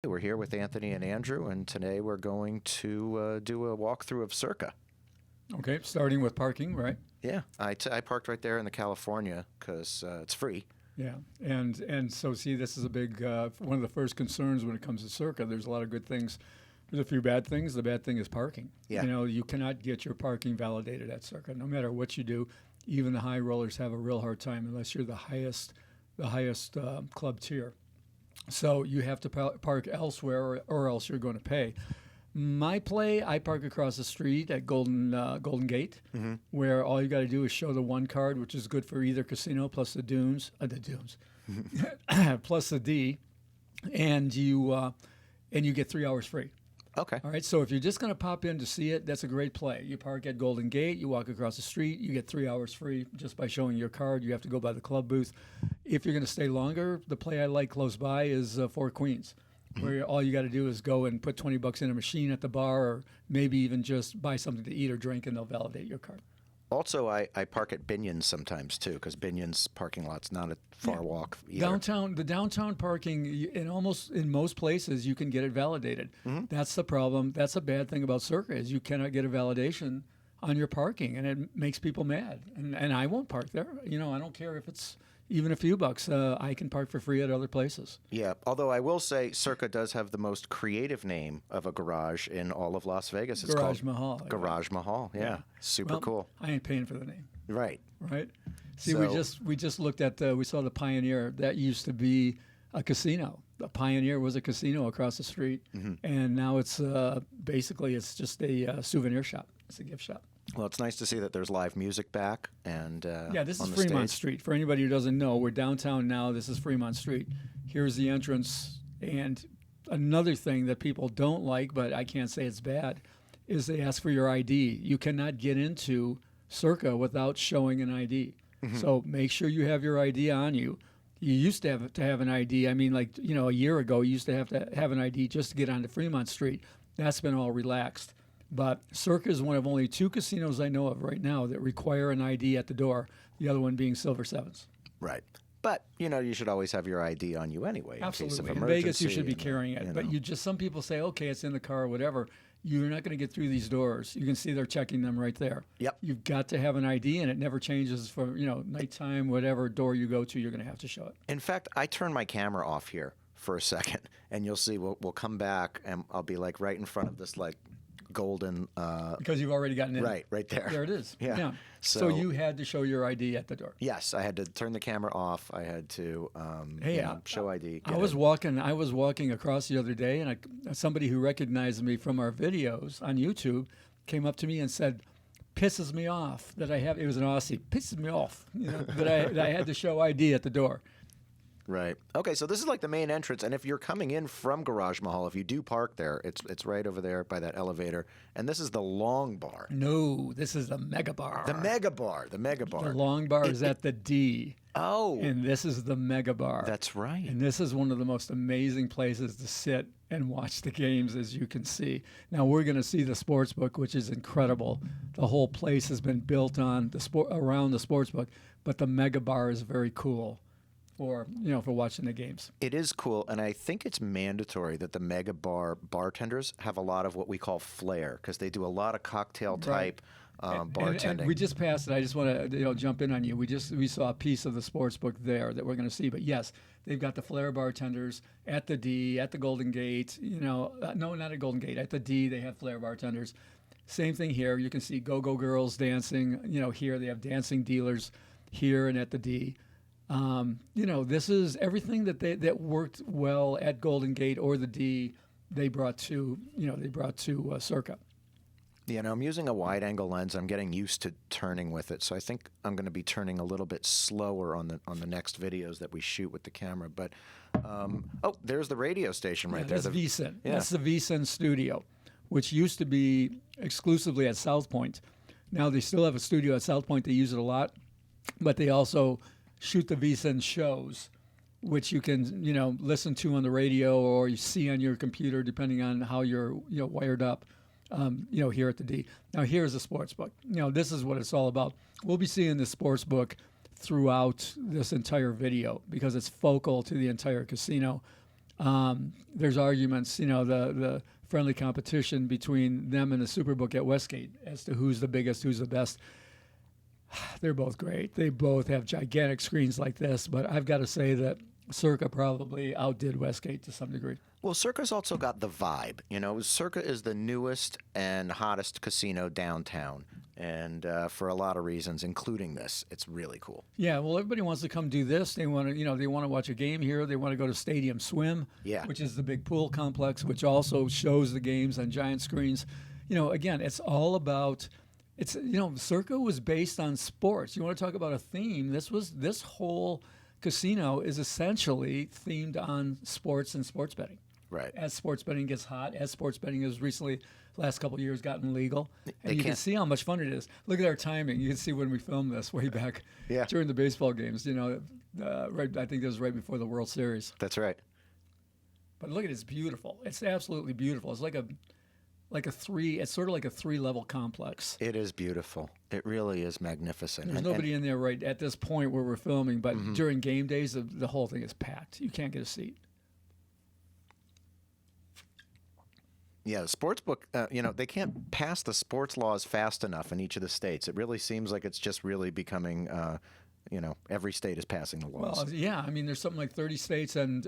We're here with Anthony and Andrew, and today we're going to do a walkthrough of Circa. Okay, starting with parking, right? Yeah, I parked right there in the California because it's free. Yeah, and so see, this is a big one of the first concerns when it comes to Circa. There's a lot of good things. There's a few bad things. The bad thing is parking. Yeah. You know, you cannot get your parking validated at Circa, no matter what you do. Even the high rollers have a real hard time unless you're the highest club tier. So you have to park elsewhere, or else you're going to pay. My play, I park across the street at Golden Gate, where all you got to do is show the one card, which is good for either casino plus the dunes, plus the D, and you get 3 hours free. Okay. All right, so if you're just going to pop in to see it, that's a great play. You park at Golden Gate, you walk across the street, you get 3 hours free just by showing your card. You have to go by the club booth. If you're going to stay longer, the play I like close by is Four Queens, where all you got to do is go and put $20 in a machine at the bar, or maybe even just buy something to eat or drink, and they'll validate your card. Also, I park at Binion's sometimes too, because Binion's parking lot's not a far walk either. The downtown parking in most places you can get it validated. That's the problem. That's a bad thing about Circa is you cannot get a validation on your parking, and it makes people mad. And I won't park there. You know, I don't care if it's even a few bucks. I can park for free at other places. Yeah, although I will say Circa does have the most creative name of a garage in all of Las Vegas. It's Garage called Mahal. Garage Mahal. Yeah, super Well, cool. I ain't paying for the name. Right. Right? See, So- we just looked at we saw the Pioneer. That used to be a casino. The Pioneer was a casino across the street, and now it's basically it's just a souvenir shop. It's a gift shop. Well, it's nice to see that there's live music back, and Yeah, this is on the Fremont stage. Street. For anybody who doesn't know, we're downtown now. This is Fremont Street. Here's the entrance. And another thing that people don't like, but I can't say it's bad, is they ask for your ID. You cannot get into Circa without showing an ID. So make sure you have your ID on you. You used to have an ID. I mean, like, you know, a year ago, you used to have an ID just to get onto Fremont Street. That's been all relaxed. But Circa is one of only two casinos I know of right now that require an ID at the door, the other one being Silver Sevens. Right. But, you know, you should always have your ID on you anyway. Absolutely. In case of In emergency. Vegas, you should be and, carrying it. you But know. some people say, okay, it's in the car or whatever. You're not going to get through these doors. You can see they're checking them right there. Yep. You've got to have an ID, and it never changes for, nighttime, whatever door you go to, you're going to have to show it. In fact, I turn my camera off here for a second, and you'll see we'll come back, and I'll be like right in front of this like golden. Because you've already gotten in. Right there. There it is. Yeah. So you had to show your ID at the door. Yes, I had to turn the camera off. I had to show ID. I was walking across the other day, and somebody who recognized me from our videos on YouTube came up to me and said, "Pisses me off that I have." It was an Aussie. Pisses me off, that I had to show ID at the door. Right. Okay, so this is like the main entrance, and if you're coming in from Garage Mahal, if you do park there, it's right over there by that elevator, and this is the long bar. No, this is the mega bar. The mega bar. The mega bar. The long bar is at the D. Oh. And this is the mega bar. That's right. And this is one of the most amazing places to sit and watch the games, as you can see. Now we're going to see the sports book, which is incredible. The whole place has been built on around the sports book, but the mega bar is very cool for watching the games. It is cool, and I think it's mandatory that the mega bar bartenders have a lot of what we call flair, because they do a lot of cocktail type bartending. And we just passed it. I just want to jump in on you. We saw a piece of the sports book there that we're going to see. But yes, they've got the flair bartenders at the D, at the Golden Gate. No, not at Golden Gate. At the D, they have flair bartenders. Same thing here. You can see go-go girls dancing. Here they have dancing dealers here and at the D. This is everything that worked well at Golden Gate or the D. They brought to Circa. Yeah, I'm using a wide-angle lens. I'm getting used to turning with it, so I think I'm going to be turning a little bit slower on the next videos that we shoot with the camera. But there's the radio station right there. That's VSiN. Yeah. That's the VSiN studio, which used to be exclusively at South Point. Now they still have a studio at South Point. They use it a lot, but they also shoot the VSiN shows, which you can listen to on the radio or you see on your computer, depending on how you're wired up. Here at the D. Now here's the sports book. This is what it's all about. We'll be seeing the sports book throughout this entire video because it's focal to the entire casino. There's arguments, the friendly competition between them and the Superbook at Westgate as to who's the biggest, who's the best. They're both great. They both have gigantic screens like this, but I've got to say that Circa probably outdid Westgate to some degree. Well, Circa's also got the vibe. Circa is the newest and hottest casino downtown, and for a lot of reasons, including this, it's really cool. Yeah, well, everybody wants to come do this. They want to, they want to watch a game here. They want to go to Stadium Swim, which is the big pool complex, which also shows the games on giant screens. Again, it's all about. Circa was based on sports. You want to talk about a theme? This whole casino is essentially themed on sports and sports betting. Right. As sports betting gets hot, as sports betting has recently, last couple of years, gotten legal, and you can see how much fun it is. Look at our timing. You can see when we filmed this way back during the baseball games. Right. I think it was right before the World Series. That's right. But look at it. It's beautiful. It's absolutely beautiful. It's it's sort of like a 3-level complex. It is beautiful. It really is magnificent. There's nobody in there right at this point where we're filming, but during game days, the whole thing is packed. You can't get a seat. Yeah, the sports book, they can't pass the sports laws fast enough in each of the states. It really seems like it's just really becoming, every state is passing the laws. Well, yeah, I mean, there's something like 30 states and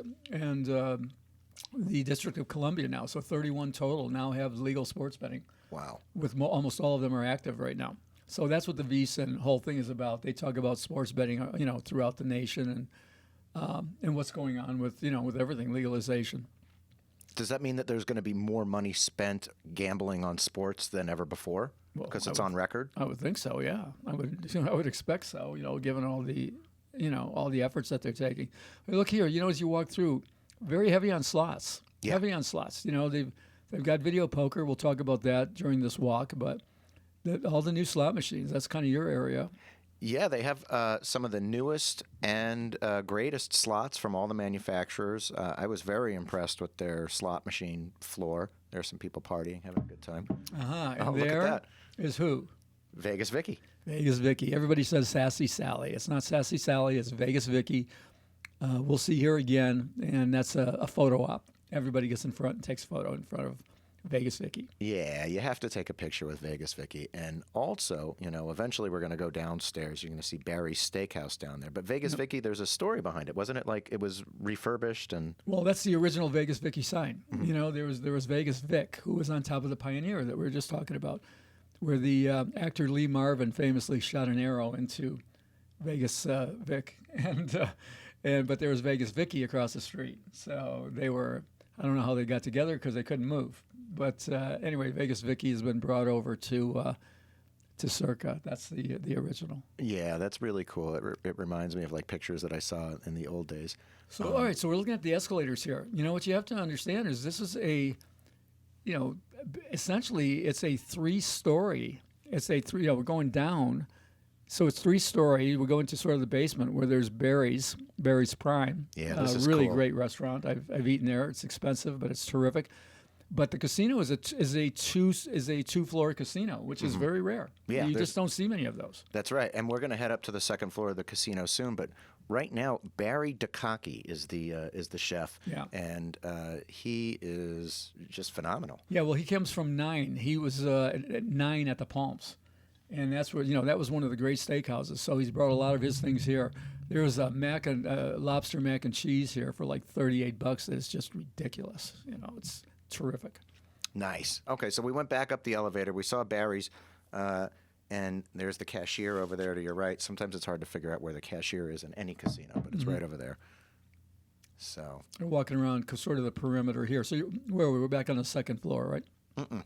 the District of Columbia now, so 31 total now have legal sports betting. Wow. With almost all of them are active right now. So that's what the VSiN whole thing is about. They talk about sports betting, throughout the nation and what's going on with everything, legalization. Does that mean that there's going to be more money spent gambling on sports than ever before? Because it's on record? I would think so, yeah. I would expect so, given all the efforts that they're taking. Look here, as you walk through, very heavy on slots. Yeah. Heavy on slots. They've got video poker. We'll talk about that during this walk, but all the new slot machines, that's kind of your area. Yeah, they have some of the newest and greatest slots from all the manufacturers. I was very impressed with their slot machine floor. There's some people partying, having a good time. And look there at that. is who? Vegas Vickie. Vegas Vickie. Everybody says Sassy Sally. It's not Sassy Sally. It's Vegas Vickie. We'll see her again, and that's a photo op. Everybody gets in front and takes a photo in front of Vegas Vickie. Yeah, you have to take a picture with Vegas Vickie. And also, eventually we're going to go downstairs. You're going to see Barry's Steakhouse down there. But Vegas Vickie, there's a story behind it. Wasn't it like it was refurbished? Well, that's the original Vegas Vickie sign. Mm-hmm. There was Vegas Vic, who was on top of the Pioneer that we were just talking about, where the actor Lee Marvin famously shot an arrow into Vegas Vic. But there was Vegas Vickie across the street. So they were, I don't know how they got together because they couldn't move. But anyway, Vegas Vickie has been brought over to Circa. That's the original. Yeah, that's really cool. It reminds me of like pictures that I saw in the old days. So all right, so we're looking at the escalators here. What you have to understand is this is essentially it's a 3-story. We're going down. So it's 3-story. We go into sort of the basement where there's Barry's Prime. Yeah, this is really cool. Great restaurant. I've eaten there. It's expensive, but it's terrific. But the casino is a 2-floor casino, which is very rare. Yeah, you just don't see many of those. That's right. And we're going to head up to the second floor of the casino soon. But right now, Barry Dukaki is the chef. Yeah. And he is just phenomenal. Yeah. Well, he comes from 9. He was at 9 at the Palms. And that's where, that was one of the great steakhouses. So he's brought a lot of his things here. There's a lobster mac and cheese here for like $38. It's just ridiculous. It's terrific. Nice. Okay, so we went back up the elevator. We saw Barry's, and there's the cashier over there to your right. Sometimes it's hard to figure out where the cashier is in any casino, but it's right over there. So we're walking around sort of the perimeter here. So where are we? We're back on the second floor, right? Mm-mm.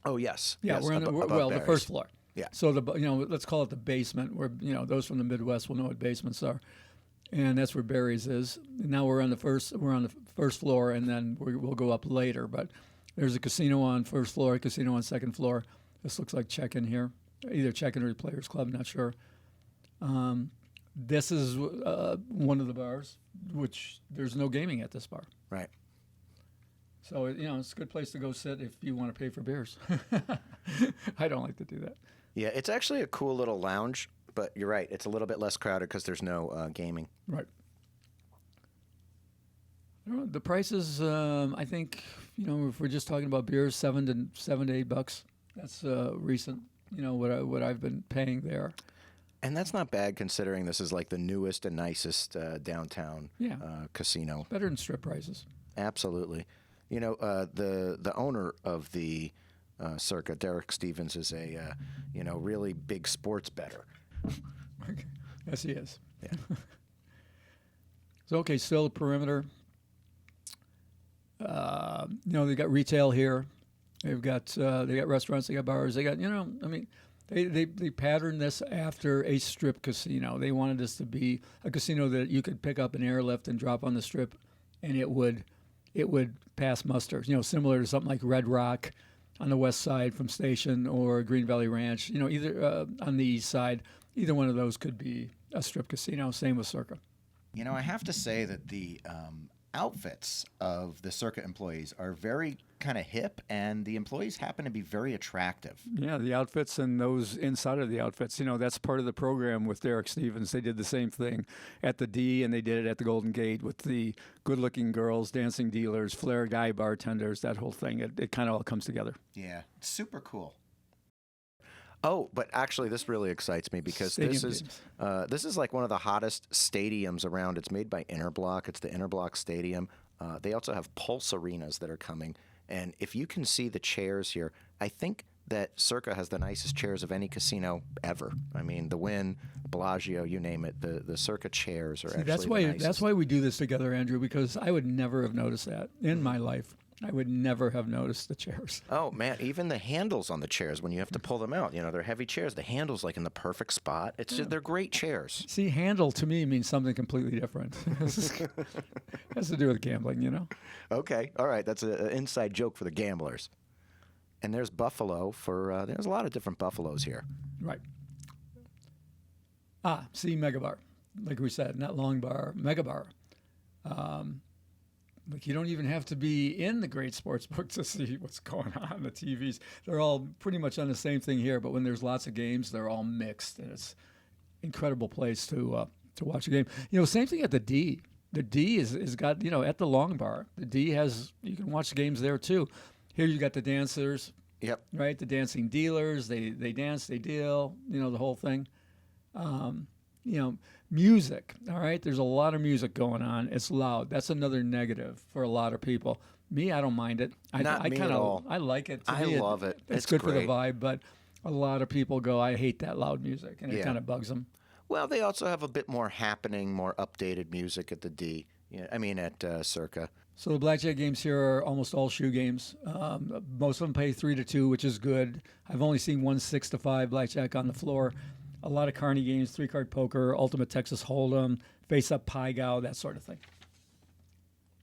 Oh, yes. Yeah, yes, we're on the first floor. Yeah. So let's call it the basement, where those from the Midwest will know what basements are, and that's where Barry's is. And now we're on the first floor, and then we'll go up later. But there's a casino on first floor, a casino on second floor. This looks like check-in here, either check-in or Players Club. Not sure. This is one of the bars, which there's no gaming at this bar. Right. So it's a good place to go sit if you want to pay for beers. I don't like to do that. Yeah, it's actually a cool little lounge, but you're right. It's a little bit less crowded because there's no gaming. Right. I don't know, the prices, I think, if we're just talking about beers, $7 to $8. That's recent, what I've been paying there. And that's not bad considering this is like the newest and nicest downtown Yeah. casino. Better than strip prices. Absolutely. The owner of the Circa, Derek Stevens, is a really big sports bettor. Yes, he is. Yeah. So, okay, still the perimeter. They got retail here. They got restaurants. They got bars. They got they patterned this after a strip casino. They wanted this to be a casino that you could pick up an airlift and drop on the strip, and it would pass muster. Similar to something like Red Rock on the west side from Station or Green Valley Ranch. Either on the east side, either one of those could be a strip casino. Same with Circa. I have to say that the outfits of the Circa employees are very kind of hip, and the employees happen to be very attractive. Yeah, the outfits and those inside of the outfits, that's part of the program with Derek Stevens. They did the same thing at the D, and they did it at the Golden Gate with the good-looking girls, dancing dealers, flair guy bartenders, that whole thing. It kind of all comes together. Yeah, super cool. Oh, but actually, this really excites me because this is like one of the hottest stadiums around. It's made by Interblock. It's the Interblock Stadium. They also have Pulse arenas that are coming. And if you can see the chairs here, I think that Circa has the nicest chairs of any casino ever. I mean, the Wynn, Bellagio, you name it. The Circa chairs are actually the nicest. That's why we do this together, Andrew, because I would never have noticed that in my life. I would never have noticed the chairs. Oh, man, even the handles on the chairs, when you have to pull them out, they're heavy chairs. The handle's like in the perfect spot. They're great chairs. See, handle to me means something completely different. It has to do with gambling, Okay, all right, that's an inside joke for the gamblers. And there's Buffalo there's a lot of different Buffaloes here. Right. See, Mega Bar. Like we said, not Long Bar, Mega Bar. Like you don't even have to be in the great sports book to see what's going on the TVs. They're all pretty much on the same thing here, but when there's lots of games, they're all mixed, and it's an incredible place to watch a game. Same thing at the D. The D is got at the Long Bar. The D you can watch the games there too. Here you got the dancers. Yep. Right, the dancing dealers. They dance, they deal. The whole thing. Music, all right? There's a lot of music going on. It's loud. That's another negative for a lot of people. Me, I don't mind it. Not me at all. I like it. I love it. It's good great for the vibe, but a lot of people go, I hate that loud music, and it kind of bugs them. Well, they also have a bit more happening, more updated music at the D. At Circa. So the blackjack games here are almost all shoe games. Most of them pay 3 to 2, which is good. I've only seen 1 6 to 5 blackjack on the floor. A lot of carny games, 3-card poker, Ultimate Texas Hold'em, face-up pie gow, that sort of thing.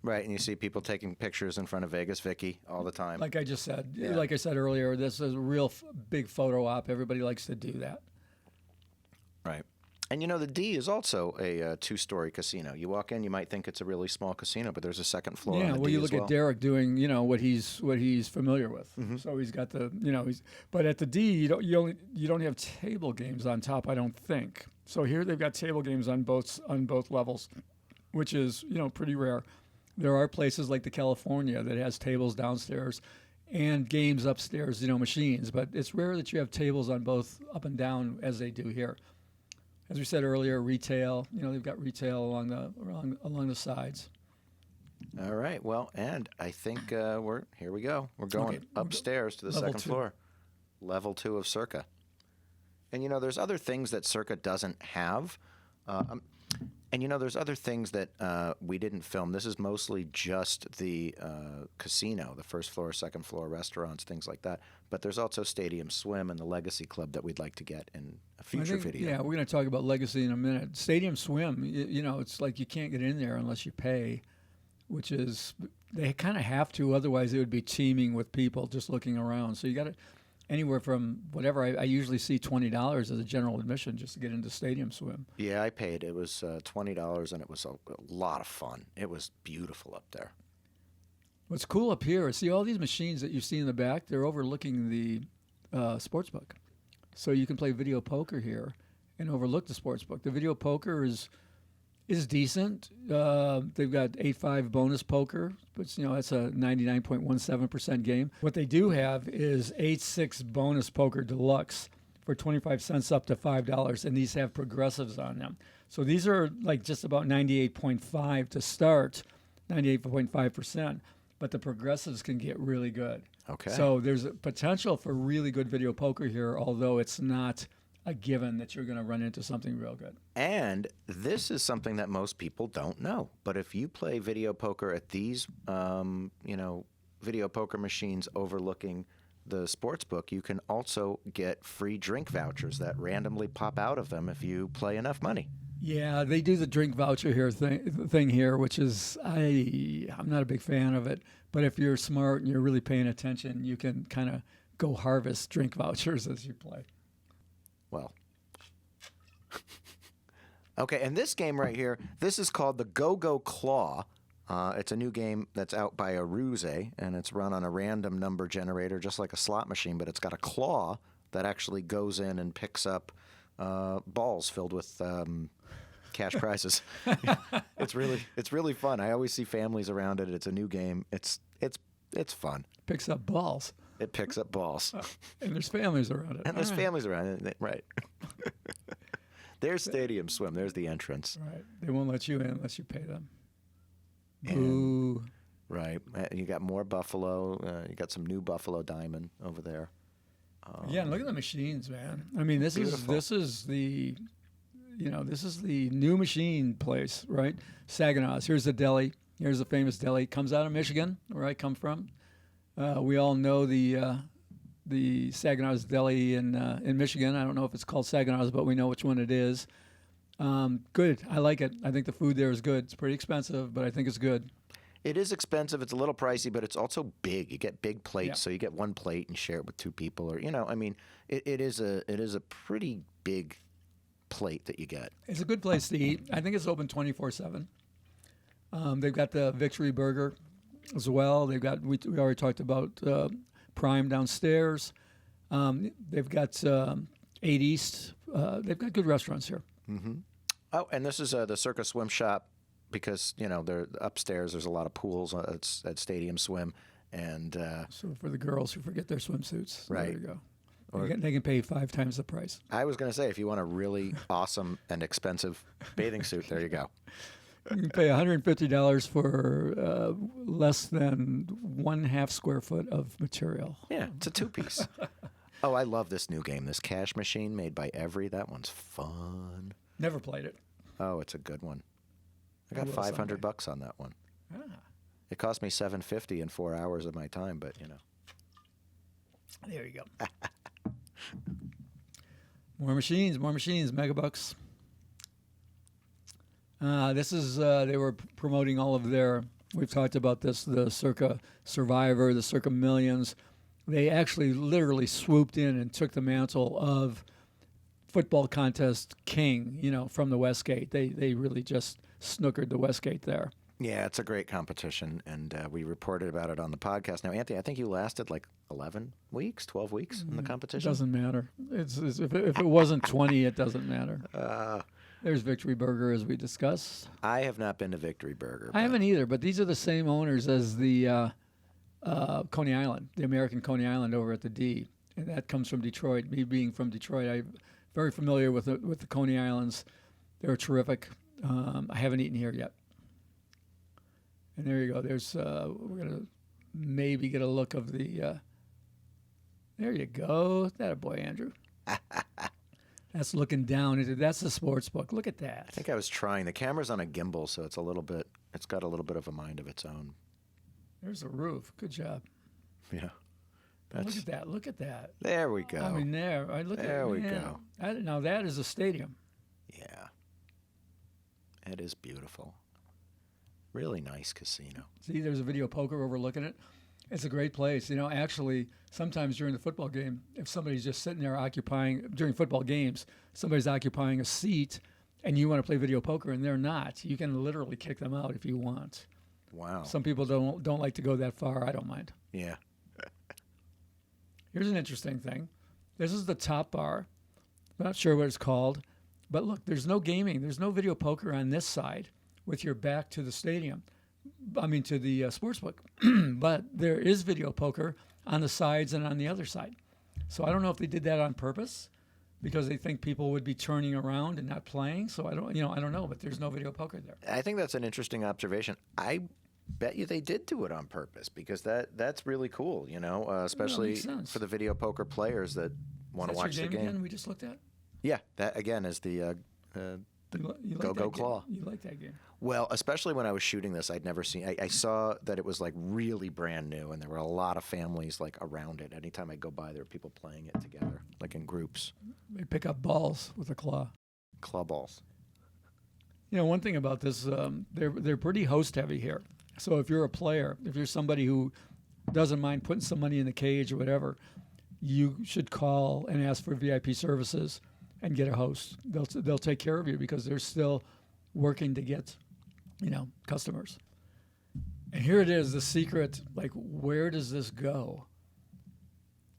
Right, and you see people taking pictures in front of Vegas Vickie all the time. Like I just said, like I said earlier, this is a real big photo op. Everybody likes to do that. Right. And the D is also a 2-story casino. You walk in, you might think it's a really small casino, but there's a second floor. Yeah, on the well, D you look as well. at Derek doing, what he's familiar with. Mm-hmm. So he's got the, but at the D, you don't have table games on top, I don't think. So here they've got table games on both levels, which is pretty rare. There are places like the California that has tables downstairs and games upstairs, machines, but it's rare that you have tables on both up and down as they do here. As we said earlier, retail. They've got retail along the sides. All right. Well, and I think here we go. We're going upstairs to the second floor, level 2 of Circa. And there's other things that Circa doesn't have, and there's other things that we didn't film. This is mostly just the casino, the first floor, second floor, restaurants, things like that. But there's also Stadium Swim and the Legacy Club that we'd like to get in a future video. Yeah, we're going to talk about Legacy in a minute. Stadium Swim, it's like you can't get in there unless you pay, which is, they kind of have to, otherwise it would be teeming with people just looking around. So you got to, anywhere from whatever, I usually see $20 as a general admission just to get into Stadium Swim. Yeah, I paid. It was $20, and it was a lot of fun. It was beautiful up there. What's cool up here is, see all these machines that you see in the back, they're overlooking the sports book. So you can play video poker here and overlook the sports book. The video poker is is decent. They've got 8.5 bonus poker, but that's a 99.17% game. What they do have is 8.6 bonus poker deluxe for 25 cents up to $5, and these have progressives on them. So these are like just about 98.5 to start, 98.5%, but the progressives can get really good. Okay. So there's a potential for really good video poker here, although it's not a given that you're going to run into something real good. And this is something that most people don't know. But if you play video poker at these, video poker machines overlooking the sports book, you can also get free drink vouchers that randomly pop out of them if you play enough money. Yeah, they do the drink voucher here thing here, which is I'm not a big fan of it. But if you're smart and you're really paying attention, you can kind of go harvest drink vouchers as you play. Well, okay, and this game right here, this is called the Go-Go Claw. It's a new game that's out by Aruze, and it's run on a random number generator, just like a slot machine, but it's got a claw that actually goes in and picks up balls filled with cash prizes. It's really fun. I always see families around it. It's a new game. It's fun. Picks up balls. It picks up balls. And there's families around it. And there's families around it, right. There's Stadium Swim. There's the entrance. Right. They won't let you in unless you pay them. And, Boo. right. You got more Buffalo. You got some new Buffalo Diamond over there. Yeah, and look at the machines, man. I mean, this Beautiful. is the new machine place, right? Saginaw's. Here's the deli. Here's the famous deli. Comes out of Michigan, where I come from. We all know the Saginaw's Deli in Michigan. I don't know if it's called Saginaw's, but we know which one it is. Good. I like it. I think the food there is good. It's pretty expensive, but I think it's good. It is expensive. It's a little pricey, but it's also big. You get big plates, Yeah. so you get one plate and share it with two people, or it is a pretty big plate that you get. It's a good place to eat. I think it's open 24/7. They've got the Victory Burger as well. They've got we already talked about Prime downstairs. They've got 8 East. They've got good restaurants here. Mm-hmm. Oh, and this is the Circa Swim Shop because they're upstairs. There's a lot of pools at Stadium Swim, and So for the girls who forget their swimsuits, Right. there you go. Or- They can pay 5 times the price. I was going to say if you want a really awesome and expensive bathing suit, there you go. You can pay $150 for less than 1/2 square foot of material. Yeah, it's a 2-piece. Oh, I love this new game, this cash machine made by Every. That one's fun. Never played it. Oh, it's a good one. I got will $500 on that one. Ah, It cost me $750 in 4 hours of my time, but there you go. More machines, megabucks. This is, they were promoting all of their, we've talked about this, the Circa Survivor, the Circa Millions. They actually literally swooped in and took the mantle of football contest king, from the Westgate. They really just snookered the Westgate there. yeah, it's a great competition, and we reported about it on the podcast. Now, Anthony, I think you lasted like 11 weeks, 12 weeks in the It competition. doesn't matter. If it wasn't 20, it doesn't matter. There's Victory Burger, as we discussed. I have not been to Victory Burger. I haven't either, but these are the same owners as the Coney Island, the American Coney Island over at the D, and that comes from Detroit. Me being from Detroit, I'm very familiar with the Coney Islands. They're terrific. I haven't eaten here yet. And there you go. There's we're gonna maybe get a look of the. There you go. That a boy, Andrew. That's looking down. That's the sports book. Look at that. I think I was trying. The camera's on a gimbal, so it's got a little bit of a mind of its own. There's the roof. Good job. Yeah. Look at that. Look at that. There we go. I mean, there. I look There at we man. go. Now that is a stadium. Yeah. It is beautiful. Really nice casino. See, there's a video poker overlooking it. It's a great place. Actually, sometimes during the football game, if somebody's just sitting there during football games, somebody's occupying a seat and you want to play video poker and they're not, you can literally kick them out if you want. Wow. Some people don't like to go that far. I don't mind. Yeah. Here's an interesting thing. This is the top bar. I'm not sure what it's called, But look, there's no gaming. There's no video poker on this side with your back to the stadium. I mean, to the sports book. But there is video poker on the sides and on the other side. So I don't know if they did that on purpose because they think people would be turning around and not playing. So I don't know, but there's no video poker there. I think that's an interesting observation. I bet you they did do it on purpose because that's really cool, especially for the video poker players that want to watch the game. Again we just looked at? Yeah, that again is the Go Claw. You like that game? Well, especially when I was shooting this, I'd never seen. I saw that it was like really brand new, and there were a lot of families like around it. Anytime I go by, there were people playing it together, like in groups. They pick up balls with a claw. Claw balls. One thing about this, they're pretty host heavy here. So if you're a player, if you're somebody who doesn't mind putting some money in the cage or whatever, you should call and ask for VIP services and get a host. They'll take care of you because they're still working to get, customers. And here it is, the secret, like, where does this go?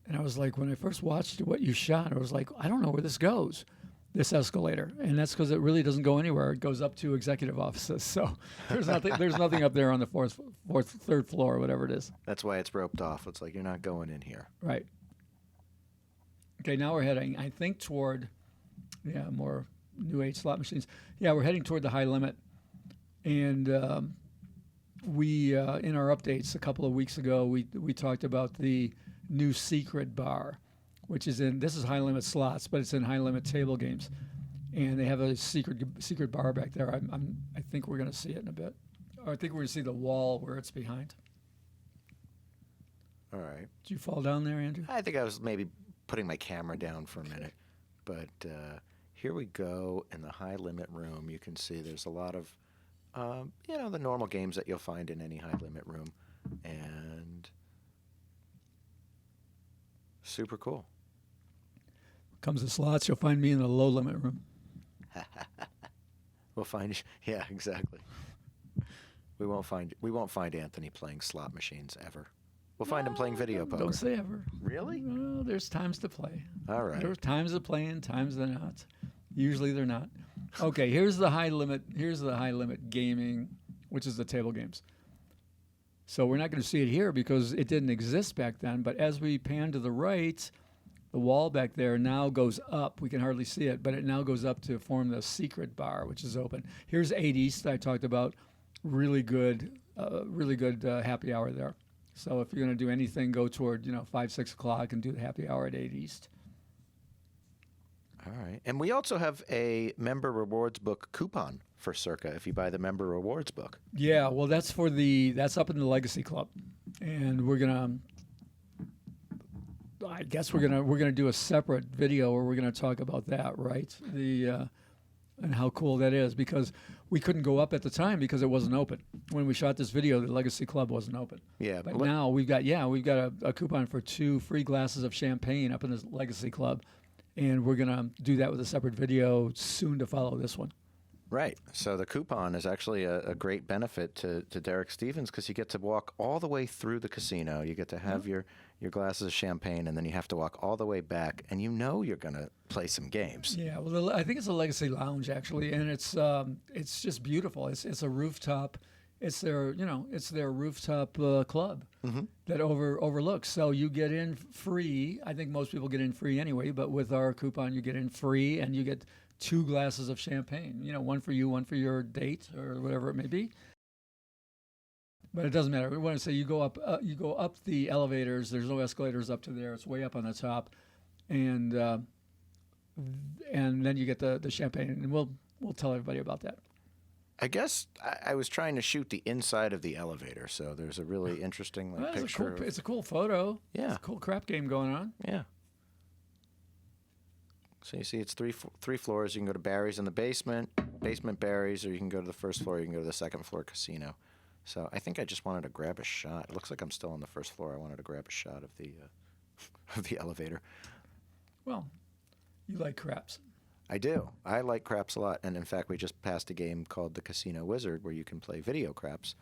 And I was like, when I first watched what you shot, I was like, I don't know where this goes, this escalator. And that's because it really doesn't go anywhere. It goes up to executive offices. So there's nothing up there on the third floor, or whatever it is. That's why it's roped off. It's like, you're not going in here. Right. Okay, now we're heading, I think, toward, more new age slot machines. Yeah, we're heading toward the high limit. And we, in our updates a couple of weeks ago, we talked about the new secret bar, which is this is high limit slots, but it's in high limit table games. And they have a secret bar back there. I think we're going to see it in a bit. Or I think we're going to see the wall where it's behind. All right. Did you fall down there, Andrew? I think I was maybe putting my camera down for a minute. But here we go in the high limit room. You can see there's a lot of, the normal games that you'll find in any high limit room. And super cool. Comes to slots, you'll find me in the low limit room. We'll find you. Yeah, exactly. We won't find Anthony playing slot machines ever. We'll find him playing video poker. Don't say ever. Really? No, there's times to play. All right. There's times of playing, times they're not. Usually they're not. Okay, here's the high limit. Here's the high limit gaming, which is the table games. So we're not going to see it here because it didn't exist back then. But as we pan to the right, the wall back there now goes up. We can hardly see it, but it now goes up to form the secret bar, which is open. Here's 8 East I talked about. Really good happy hour there. So if you're going to do anything, go toward 5, 6 o'clock and do the happy hour at 8 East. All right. And we also have a member rewards book coupon for Circa if you buy the member rewards book. Yeah, well, that's up in the Legacy Club. And I guess we're gonna do a separate video where we're gonna talk about that, right? And how cool that is, because we couldn't go up at the time because it wasn't open. When we shot this video, the Legacy Club wasn't open. Yeah. But now we've got a coupon for 2 free glasses of champagne up in the Legacy Club. And we're going to do that with a separate video soon to follow this one. Right. So the coupon is actually a great benefit to Derek Stevens because you get to walk all the way through the casino. You get to have your glasses of champagne, and then you have to walk all the way back, and you're going to play some games. Yeah, well, I think it's a Legacy Lounge, actually, and it's just beautiful. It's a rooftop. It's their rooftop club that overlooks. So you get in free. I think most people get in free anyway, but with our coupon, you get in free, and you get 2 glasses of champagne. One for you, one for your date, or whatever it may be. But it doesn't matter. We want to say you go up the elevators. There's no escalators up to there. It's way up on the top, and then you get the champagne, and we'll tell everybody about that. I guess I was trying to shoot the inside of the elevator, so there's a really interesting picture. It's a cool photo. Yeah. It's a cool crap game going on. Yeah. So you see it's three floors. You can go to Barry's in the basement Barry's, or you can go to the first floor. You can go to the second floor casino. So I think I just wanted to grab a shot. It looks like I'm still on the first floor. I wanted to grab a shot of the elevator. Well, you like craps. I do. I like craps a lot. And in fact, we just passed a game called the Casino Wizard where you can play video craps,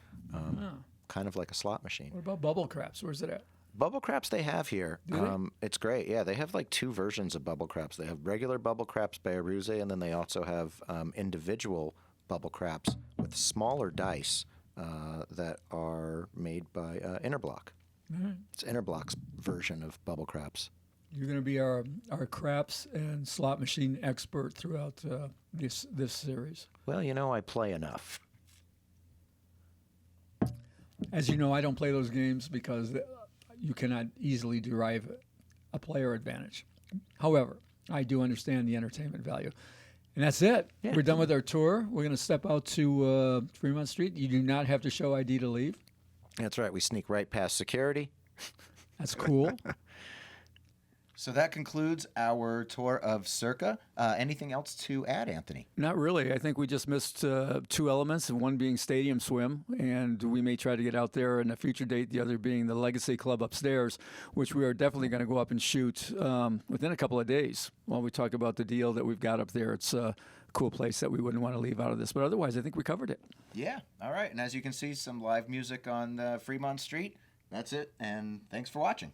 kind of like a slot machine. What about bubble craps? Where's it at? Bubble Craps they have here. Do they? It's great. Yeah, they have like 2 versions of Bubble Craps. They have regular Bubble Craps by Aruze, and then they also have individual Bubble Craps with smaller dice that are made by Interblock. It's Interblock's version of Bubble Craps. You're going to be our craps and slot machine expert throughout this series. Well, I play enough. As you know, I don't play those games because you cannot easily derive a player advantage. However, I do understand the entertainment value. And that's it. Yeah. We're done with our tour. We're going to step out to Fremont Street. You do not have to show ID to leave. That's right. We sneak right past security. That's cool. So that concludes our tour of Circa. Anything else to add, Anthony? Not really. I think we just missed 2 elements, one being Stadium Swim, and we may try to get out there in a future date, the other being the Legacy Club upstairs, which we are definitely going to go up and shoot within a couple of days while we talk about the deal that we've got up there. It's a cool place that we wouldn't want to leave out of this. But otherwise, I think we covered it. Yeah. All right. And as you can see, some live music on Fremont Street. That's it. And thanks for watching.